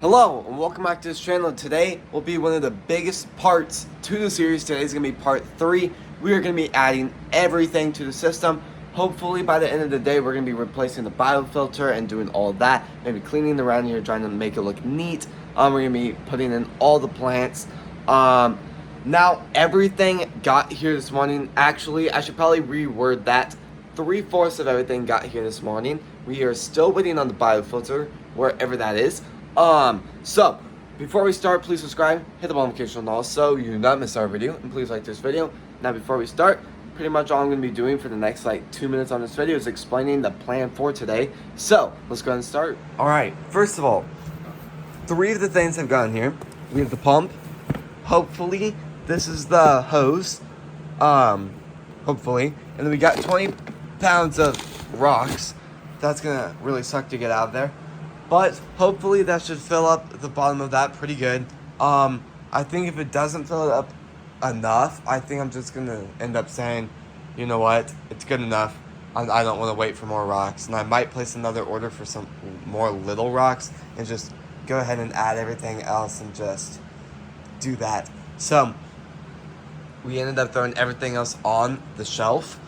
Hello and welcome back to this channel. Today will be one of the biggest parts to the series. Today is going to be part 3. We are going to be adding everything to the system. Hopefully by the end of the day we're going to be replacing the biofilter and doing all that. Maybe cleaning around here, trying to make it look neat. We're going to be putting in all the plants. Now everything got here this morning. Actually, I should probably reword that. 3/4 of everything got here this morning. We are still waiting on the biofilter, wherever that is. So before we start, please subscribe, hit the bell notification bell so you do not miss our video, and please like this video. Now before we start, pretty much all I'm going to be doing for the next 2 minutes on this video is explaining the plan for today. So let's go ahead and start. Alright, first of all, 3 of the things I've gotten here. We have the pump. Hopefully this is the hose. Hopefully. And then we got 20 pounds of rocks. That's gonna really suck to get out of there. But hopefully that should fill up the bottom of that pretty good. I think if it doesn't fill it up enough, I think I'm just gonna end up saying, you know what, it's good enough. I don't want to wait for more rocks, and I might place another order for some more little rocks and just go ahead and add everything else and just do that. So we ended up throwing everything else on the shelf.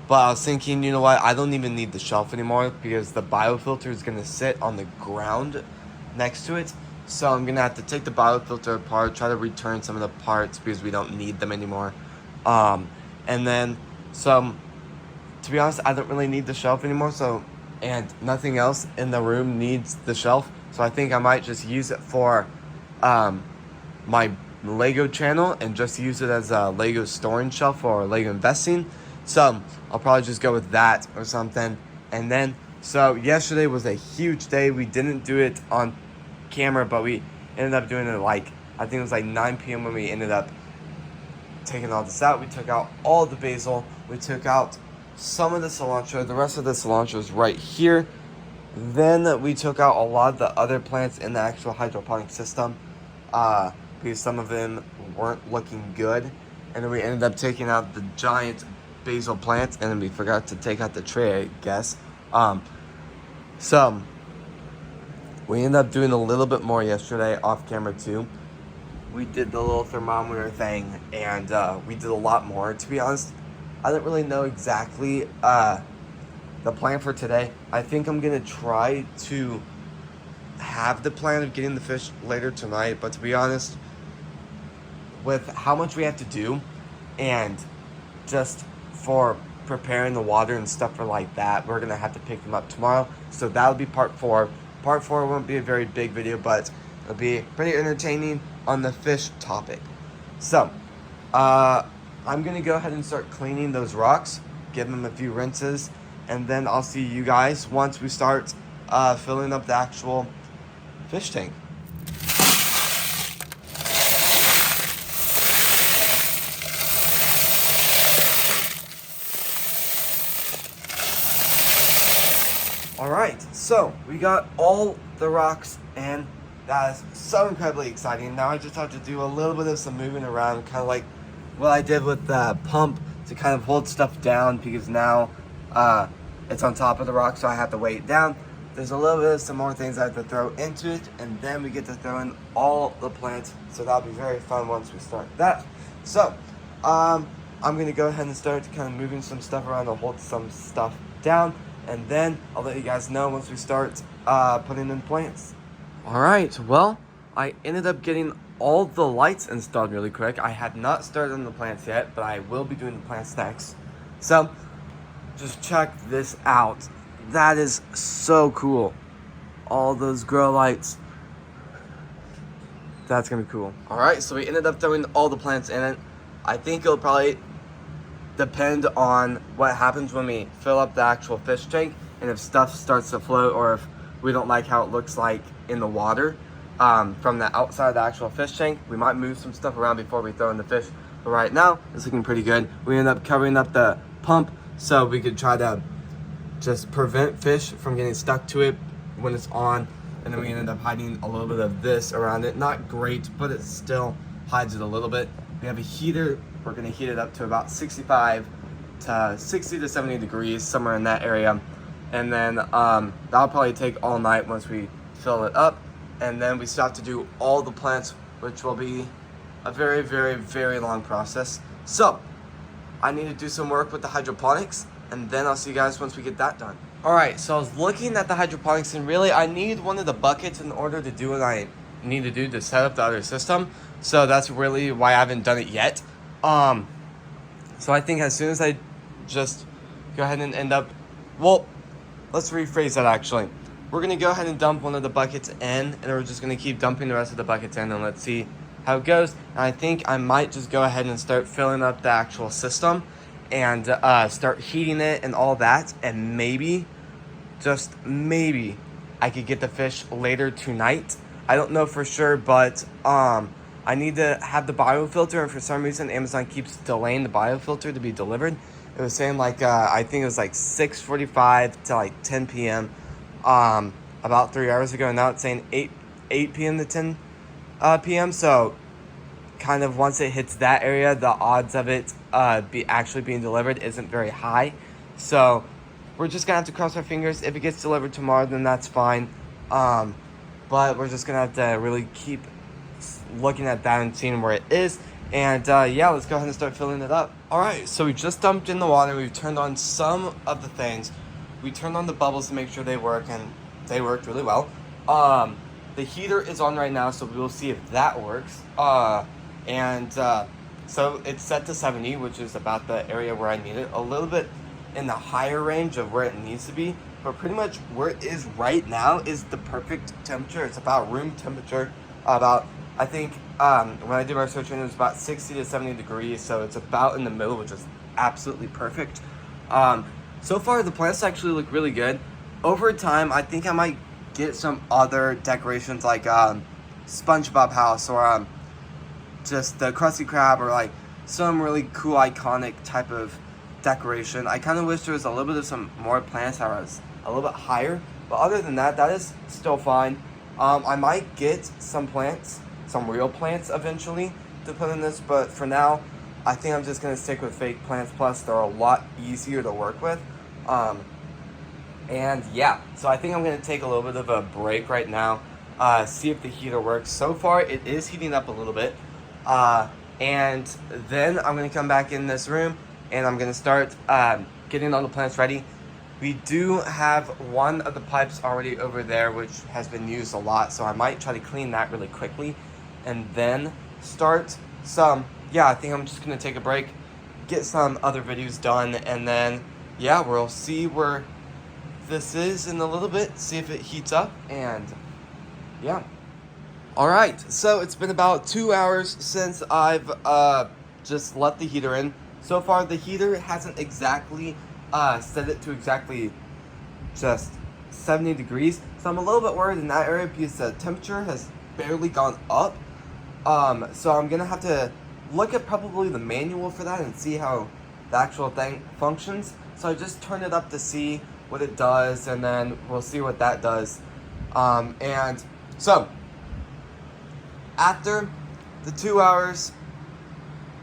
But I was thinking, you know what, I don't even need the shelf anymore because the biofilter is going to sit on the ground next to it. So I'm going to have to take the biofilter apart, try to return some of the parts because we don't need them anymore. And then, so to be honest, I don't really need the shelf anymore. And nothing else in the room needs the shelf. So I think I might just use it for my Lego channel and just use it as a Lego storing shelf or Lego investing. So I'll probably just go with that or something. And then, so yesterday was a huge day. We didn't do it on camera, but we ended up doing it I think it was 9 p.m. when we ended up taking all this out. We took out all the basil. We took out some of the cilantro. The rest of the cilantro is right here. Then we took out a lot of the other plants in the actual hydroponic system because some of them weren't looking good. And then we ended up taking out the giant basil plants, and then we forgot to take out the tray, I guess. So we ended up doing a little bit more yesterday off camera too. We did the little thermometer thing, and we did a lot more. To be honest, I didn't really know exactly the plan for today. I think I'm gonna try to have the plan of getting the fish later tonight, but to be honest, with how much we have to do and just for preparing the water and stuff like that, we're gonna have to pick them up tomorrow. So that'll be part 4. Part 4 won't be a very big video, but it'll be pretty entertaining on the fish topic. So I'm gonna go ahead and start cleaning those rocks, give them a few rinses, and then I'll see you guys once we start filling up the actual fish tank. Alright, so we got all the rocks, and that is so incredibly exciting. Now I just have to do a little bit of some moving around, kind of like what I did with the pump to kind of hold stuff down, because now it's on top of the rock, so I have to weigh it down. There's a little bit of some more things I have to throw into it, and then we get to throw in all the plants, so that'll be very fun once we start that. So I'm going to go ahead and start kind of moving some stuff around to hold some stuff down. And then I'll let you guys know once we start putting in plants. Alright, well, I ended up getting all the lights installed really quick. I had not started on the plants yet, but I will be doing the plants next. So, just check this out. That is so cool. All those grow lights. That's gonna be cool. Alright, so we ended up throwing all the plants in it. I think it'll probably depend on what happens when we fill up the actual fish tank, and if stuff starts to float, or if we don't like how it looks like in the water from the outside of the actual fish tank, we might move some stuff around before we throw in the fish. But right now it's looking pretty good. We ended up covering up the pump so we could try to just prevent fish from getting stuck to it when it's on, and then we ended up hiding a little bit of this around it. Not great, but it still hides it a little bit. We have a heater. We're going to heat it up to about 65 to 60 to 70 degrees, somewhere in that area. And then that'll probably take all night once we fill it up. and then we still have to do all the plants, which will be a very, very, very long process. So I need to do some work with the hydroponics, and then I'll see you guys once we get that done. Alright, so I was looking at the hydroponics, and really I need one of the buckets in order to do what I need to do to set up the other system. So that's really why I haven't done it yet. So I think as soon as I just go ahead and end up, well, let's rephrase that actually. We're going to go ahead and dump one of the buckets in, and we're just going to keep dumping the rest of the buckets in, and let's see how it goes. And I think I might just go ahead and start filling up the actual system and start heating it and all that, and maybe, just maybe, I could get the fish later tonight. I don't know for sure, but I need to have the biofilter, and for some reason Amazon keeps delaying the biofilter to be delivered. It was saying like I think it was like 6:45 to like 10 p.m. About 3 hours ago, and now it's saying 8 p.m. to 10 p.m. So kind of once it hits that area, the odds of it actually being delivered isn't very high. So we're just gonna have to cross our fingers. If it gets delivered tomorrow, then that's fine. But we're just gonna have to really keep looking at that and seeing where it is. And yeah, let's go ahead and start filling it up. Alright, so we just dumped in the water. We've turned on some of the things. We turned on the bubbles to make sure they work, and they worked really well. The heater is on right now, so we will see if that works. So it's set to 70, which is about the area where I need it. A little bit in the higher range of where it needs to be, but pretty much where it is right now is the perfect temperature. It's about room temperature. I think when I did my research, it was about 60 to 70 degrees, so it's about in the middle, which is absolutely perfect. So far, the plants actually look really good. Over time, I think I might get some other decorations like SpongeBob house, or just the Krusty Krab, or like some really cool iconic type of decoration. I kind of wish there was a little bit of some more plants that was a little bit higher, but other than that, that is still fine. I might get some plants, some real plants eventually to put in this, but for now I think I'm just going to stick with fake plants. Plus they're a lot easier to work with. And yeah, so I think I'm going to take a little bit of a break right now, see if the heater works. So far it is heating up a little bit, and then I'm going to come back in this room and I'm going to start getting all the plants ready. We do have one of the pipes already over there, which has been used a lot, so I might try to clean that really quickly and then start some. Yeah, I think I'm just going to take a break, get some other videos done, and then, yeah, we'll see where this is in a little bit, see if it heats up, and yeah. Alright, so it's been about 2 hours since I've just let the heater in. So far, the heater hasn't exactly set it to exactly just 70 degrees. So I'm a little bit worried in that area because the temperature has barely gone up. So I'm going to have to look at probably the manual for that and see how the actual thing functions. So I just turned it up to see what it does, and then we'll see what that does. And so after the 2 hours,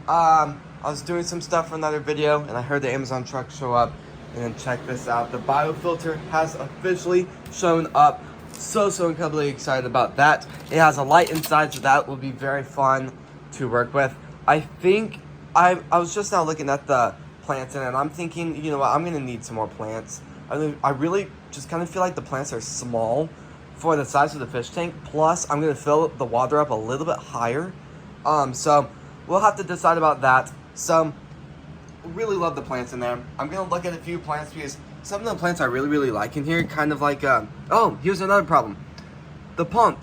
I was doing some stuff for another video, and I heard the Amazon truck show up. And then check this out, the biofilter has officially shown up. So incredibly excited about that. It has a light inside, so that will be very fun to work with. I think I was just now looking at the plants in it, and I'm thinking, you know what, I'm gonna need some more plants. I really just kind of feel like the plants are small for the size of the fish tank. Plus, I'm gonna fill the water up a little bit higher. So we'll have to decide about that. So really love the plants in there. I'm gonna look at a few plants because some of the plants I really like in here. Kind of like oh, here's another problem. The pump.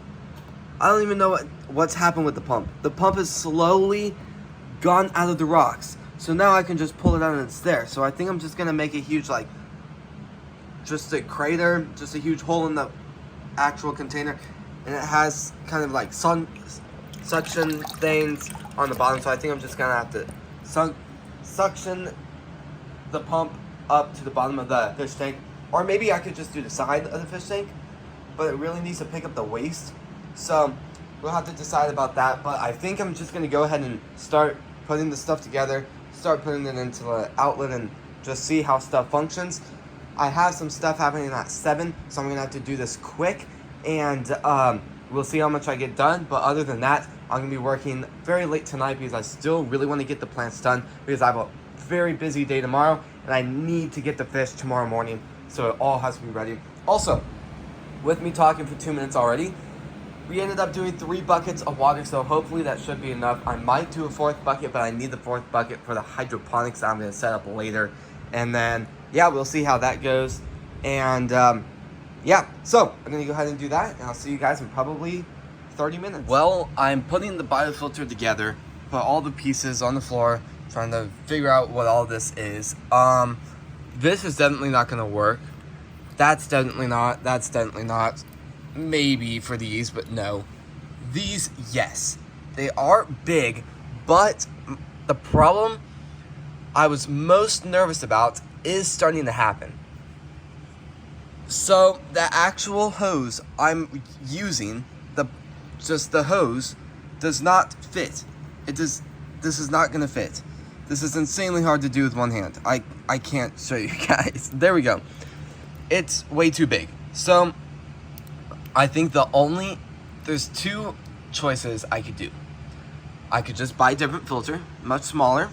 I don't even know what's happened with the pump. The pump has slowly gone out of the rocks. So now I can just pull it out and it's there. So I think I'm just gonna make a huge, like, just a crater, just a huge hole in the actual container, and it has kind of like suction things on the bottom. So I think I'm just gonna have to suction the pump up to the bottom of the fish tank, or maybe I could just do the side of the fish tank, but it really needs to pick up the waste. So we'll have to decide about that, but I think I'm just gonna go ahead and start putting the stuff together, start putting it into the outlet, and just see how stuff functions. I have some stuff happening at 7, so I'm gonna have to do this quick, and We'll see how much I get done, but other than that, I'm going to be working very late tonight because I still really want to get the plants done because I have a very busy day tomorrow and I need to get the fish tomorrow morning, so it all has to be ready. Also, with me talking for 2 minutes already, we ended up doing 3 buckets of water, so hopefully that should be enough. I might do a 4th bucket, but I need the 4th bucket for the hydroponics that I'm going to set up later. And then, yeah, we'll see how that goes. And, yeah, so I'm going to go ahead and do that, and I'll see you guys in probably 30 minutes. Well, I'm putting the biofilter together, put all the pieces on the floor, trying to figure out what all this is. This is definitely not going to work. That's definitely not. That's definitely not. Maybe for these, but no. These, yes. They are big, but the problem I was most nervous about is starting to happen. So the actual hose I'm using, the hose, does not fit. This is not gonna fit. This is insanely hard to do with one hand. I can't show you guys. There we go. It's way too big. So I think there's 2 choices I could do. I could just buy a different filter, much smaller,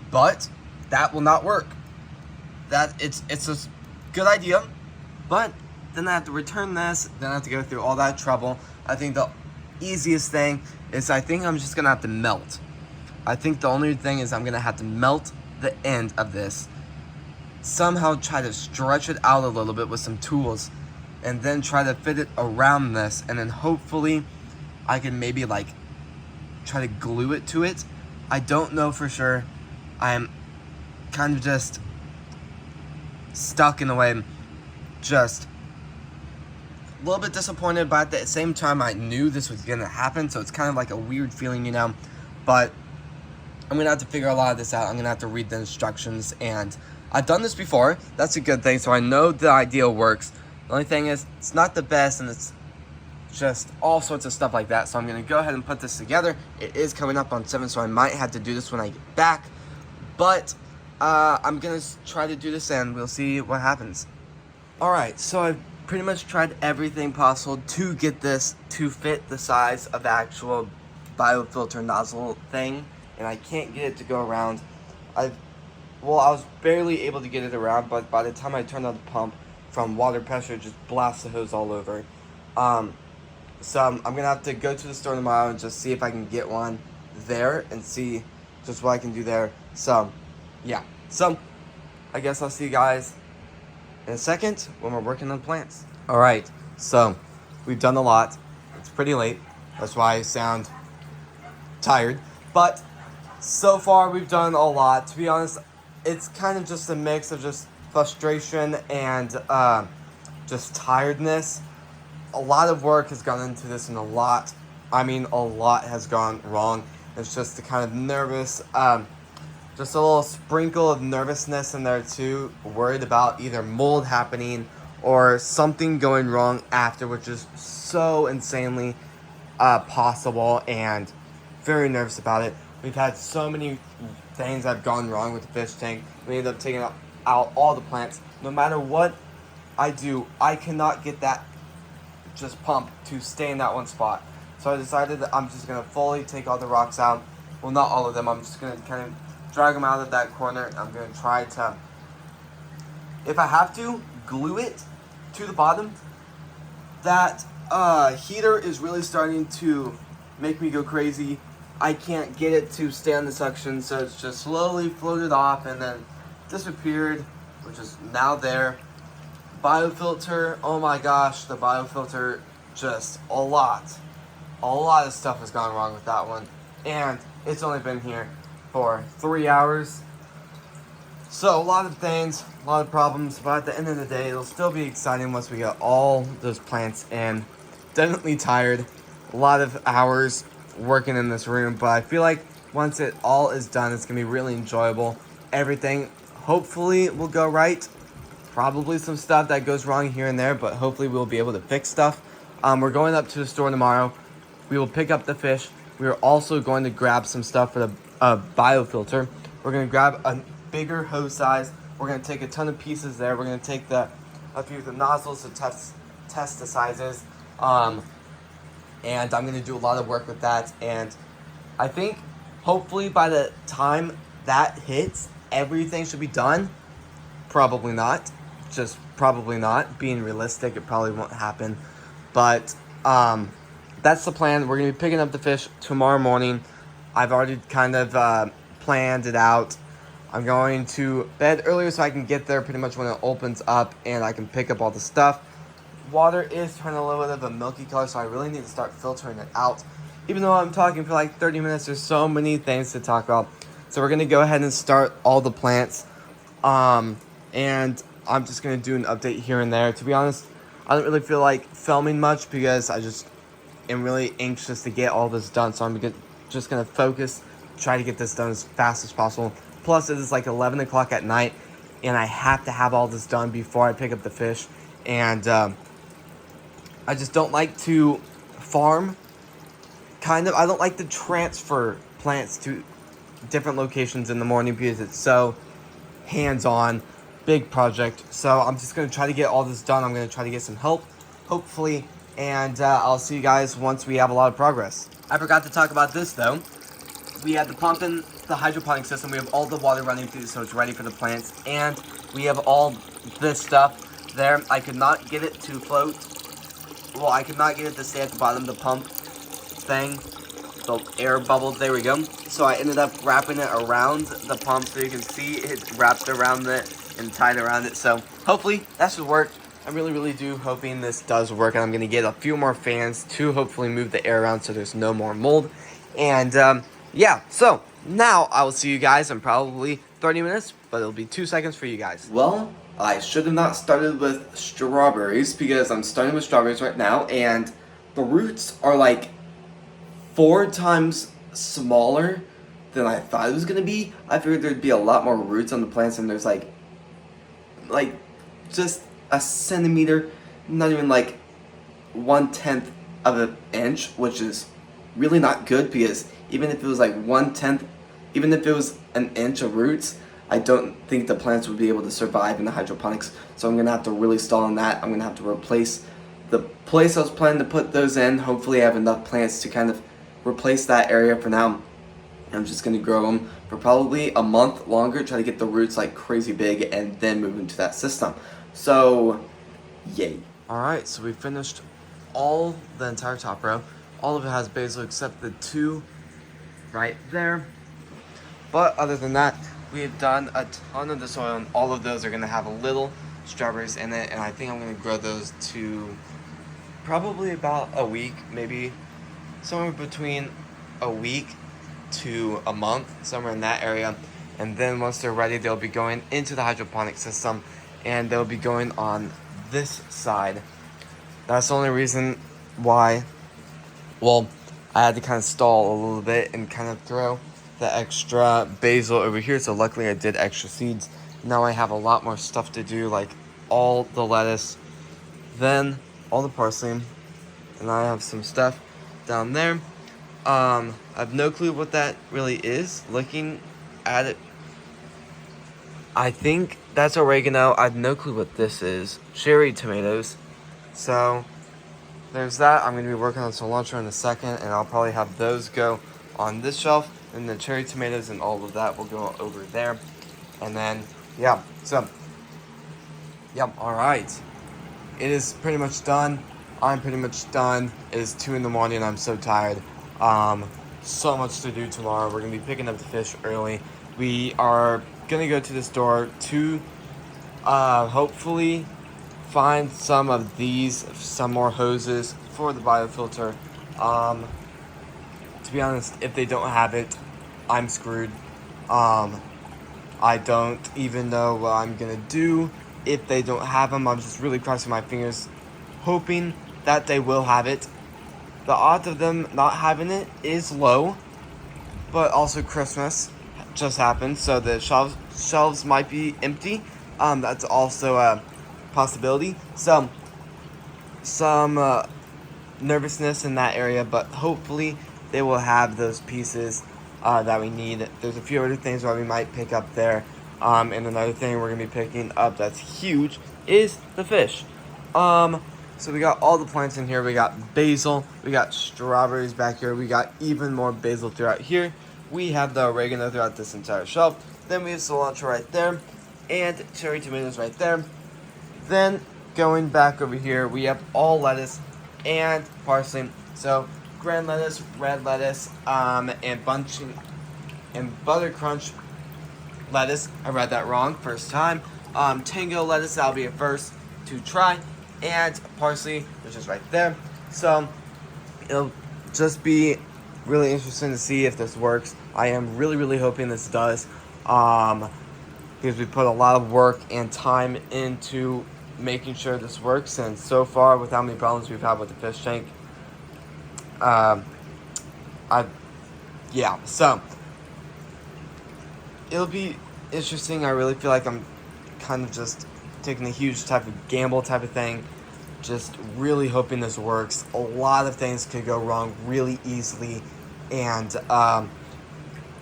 but that will not work. It's a good idea, but then I have to return this, then I have to go through all that trouble. I think the easiest thing is I'm just gonna have to melt. I think the only thing is I'm gonna have to melt the end of this, somehow try to stretch it out a little bit with some tools, and then try to fit it around this, and then hopefully I can maybe like try to glue it to it. I don't know for sure. I'm kind of just stuck in a way, just a little bit disappointed, but at the same time I knew this was gonna happen, so it's kind of like a weird feeling, but I'm gonna have to figure a lot of this out. I'm gonna have to read the instructions, and I've done this before. That's a good thing, so I know the idea works. The only thing is, it's not the best, and it's just all sorts of stuff like that. So I'm going to go ahead and put this together. It is coming up on 7, so I might have to do this when I get back. But I'm going to try to do this, and we'll see what happens. Alright, so I've pretty much tried everything possible to get this to fit the size of the actual biofilter nozzle thing, and I can't get it to go around. I was barely able to get it around, but by the time I turned on the pump, from water pressure, just blast the hose all over. So I'm gonna have to go to the store tomorrow and just see if I can get one there and see just what I can do there. So yeah, so I guess I'll see you guys in a second when we're working on plants. All right, so we've done a lot. It's pretty late, that's why I sound tired, but so far we've done a lot. To be honest, it's kind of just a mix of just frustration and just tiredness. A lot of work has gone into this, and a lot has gone wrong. It's just the kind of nervous, just a little sprinkle of nervousness in there too, worried about either mold happening or something going wrong after, which is so insanely possible, and very nervous about it. We've had so many things that have gone wrong with the fish tank. We ended up taking out all the plants. No matter what I do, I cannot get that just pump to stay in that one spot. So I decided that I'm just gonna fully take all the rocks out. Well, not all of them. I'm just gonna kind of drag them out of that corner. I'm gonna try to, if I have to, glue it to the bottom. That heater is really starting to make me go crazy. I can't get it to stay on the suction, so it's just slowly floated off and then disappeared, which is now there. Biofilter, oh my gosh, the biofilter, just a lot of stuff has gone wrong with that one, and it's only been here for 3 hours. So a lot of things, a lot of problems, but at the end of the day, it'll still be exciting once we get all those plants in. Definitely tired, a lot of hours working in this room, but I feel like once it all is done, it's gonna be really enjoyable. Everything hopefully will go right. Probably some stuff that goes wrong here and there, but hopefully we'll be able to fix stuff. We're going up to the store tomorrow. We will pick up the fish. We are also going to grab some stuff for the biofilter. We're going to grab a bigger hose size. We're going to take a ton of pieces there. We're going to take a few of the nozzles to test the sizes. and I'm going to do a lot of work with that. And I think hopefully by the time that hits, everything should be done. Probably not. Just probably not. Being realistic, it probably won't happen. But that's the plan. We're going to be picking up the fish tomorrow morning. I've already kind of planned it out. I'm going to bed earlier so I can get there pretty much when it opens up and I can pick up all the stuff. Water is turning a little bit of a milky color, so I really need to start filtering it out. Even though I'm talking for like 30 minutes, there's so many things to talk about. So we're going to go ahead and start all the plants. And I'm just going to do an update here and there. To be honest, I don't really feel like filming much because I just am really anxious to get all this done. So I'm just going to focus, try to get this done as fast as possible. Plus, it is like 11 o'clock at night, and I have to have all this done before I pick up the fish. And I just don't like to farm. I don't like to transfer plants to different locations in the morning because it's so hands-on, big project. So I'm just going to try to get all this done. I'm going to try to get some help, hopefully. And I'll see you guys once we have a lot of progress. I forgot to talk about this, though. We had the pump in the hydroponic system. We have all the water running through, so it's ready for the plants. And we have all this stuff there. I could not get it to float. Well, I could not get it to stay at the bottom of the pump thing. The air bubbles, there we go. So I ended up wrapping it around the pump so you can see it wrapped around it and tied around it. So hopefully that should work. I really do hoping this does work. And I'm going to get a few more fans to hopefully move the air around so there's no more mold. And yeah, so now I will see you guys in probably 30 minutes, but it'll be 2 seconds for you guys. Well, I should have not started with strawberries because I'm starting with strawberries right now, and the roots are like 4 times smaller than I thought it was going to be. I figured there'd be a lot more roots on the plants, and there's like just a centimeter, not even like 1/10 of an inch, which is really not good because even if it was like 1/10, even if it was an inch of roots, I don't think the plants would be able to survive in the hydroponics. So I'm going to have to really stall on that. I'm going to have to replace the place I was planning to put those in. Hopefully I have enough plants to kind of replace that area for now. I'm just going to grow them for probably a month longer, try to get the roots like crazy big, and then move into that system. So, yay. Alright, so we finished the entire top row. All of it has basil except the 2 right there. But other than that, we have done a ton of the soil, and all of those are going to have little strawberries in it. And I think I'm going to grow those to probably about a week, maybe somewhere between a week to a month, somewhere in that area. And then once they're ready, they'll be going into the hydroponic system, and they'll be going on this side. That's the only reason why, well, I had to kind of stall a little bit and kind of throw the extra basil over here. So luckily I did extra seeds. Now I have a lot more stuff to do, like all the lettuce, then all the parsley, and I have some stuff down there. I have no clue what that really is. Looking at it, I think that's oregano. I have no clue what this is. Cherry tomatoes. So there's that. I'm going to be working on cilantro in a second, and I'll probably have those go on this shelf, and the cherry tomatoes and all of that will go over there. And then, yeah, so, yep, alright. It is pretty much done. I'm pretty much done. It is 2 in the morning, and I'm so tired. So much to do tomorrow. We're going to be picking up the fish early. We are going to go to the store to hopefully find some of these, some more hoses for the biofilter. To be honest, if they don't have it, I'm screwed. I don't even know what I'm gonna do if they don't have them. I'm just really crossing my fingers, hoping that they will have it. The odds of them not having it is low, but also Christmas just happened, so the shelves might be empty. That's also a possibility. So some nervousness in that area, but hopefully they will have those pieces that we need. There's a few other things that we might pick up there, and another thing we're gonna be picking up that's huge is the fish. So we got all the plants in here. We got basil, we got strawberries back here, we got even more basil throughout here. We have the oregano throughout this entire shelf. Then we have cilantro right there, and cherry tomatoes right there. Then going back over here, we have all lettuce and parsley. So grand lettuce, red lettuce, and bunching and butter crunch lettuce. I read that wrong first time. Tango lettuce, that'll be a first to try, and parsley, which is right there. So it'll just be really interesting to see if this works. I am really hoping this does, because we put a lot of work and time into making sure this works, and so far, with how many problems we've had with the fish tank, so it'll be interesting. I really feel like I'm kind of just taking a huge type of gamble type of thing, just really hoping this works. A lot of things could go wrong really easily, and a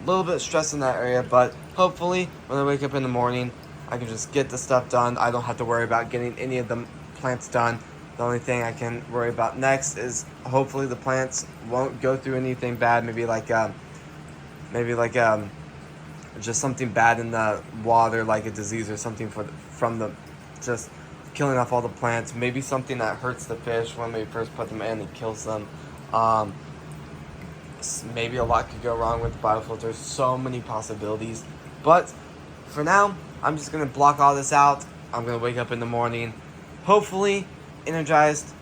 little bit of stress in that area, but hopefully when I wake up in the morning, I can just get the stuff done. I don't have to worry about getting any of the plants done. The only thing I can worry about next is hopefully the plants won't go through anything bad. Maybe just something bad in the water, like a disease or something from the just killing off all the plants. Maybe something that hurts the fish when we first put them in and kills them. Maybe a lot could go wrong with the biofilters. So many possibilities. But for now, I'm just going to block all this out. I'm going to wake up in the morning, hopefully energized,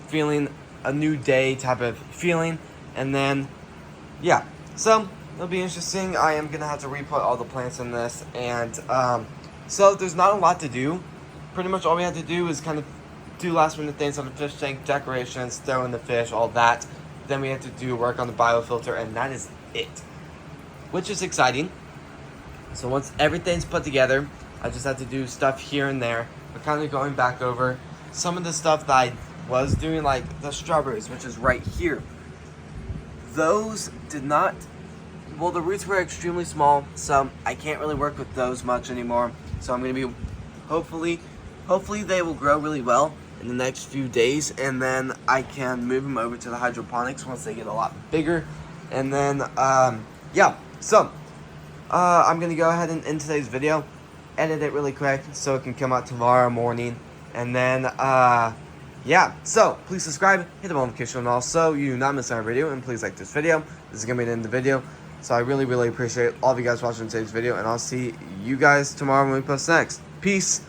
feeling a new day type of feeling. And then, yeah. So, it'll be interesting. I am going to have to re-put all the plants in this. And so there's not a lot to do. Pretty much all we have to do is kind of do last minute things on the fish tank, decorations, throw in the fish, all that. Then we have to do work on the biofilter, and that is it. Which is exciting. So once everything's put together, I just have to do stuff here and there. We're kind of going back over some of the stuff that I was doing, like the strawberries, which is right here. Those did not, well, the roots were extremely small, so I can't really work with those much anymore. So I'm going to be, hopefully they will grow really well in the next few days, and then I can move them over to the hydroponics once they get a lot bigger. And then, yeah, so I'm going to go ahead and end today's video, edit it really quick so it can come out tomorrow morning. And then, yeah, so please subscribe, hit the notification bell so you do not miss our video, and please like this video. This is going to be the end of the video. So I really appreciate all of you guys watching today's video, and I'll see you guys tomorrow when we post next. Peace.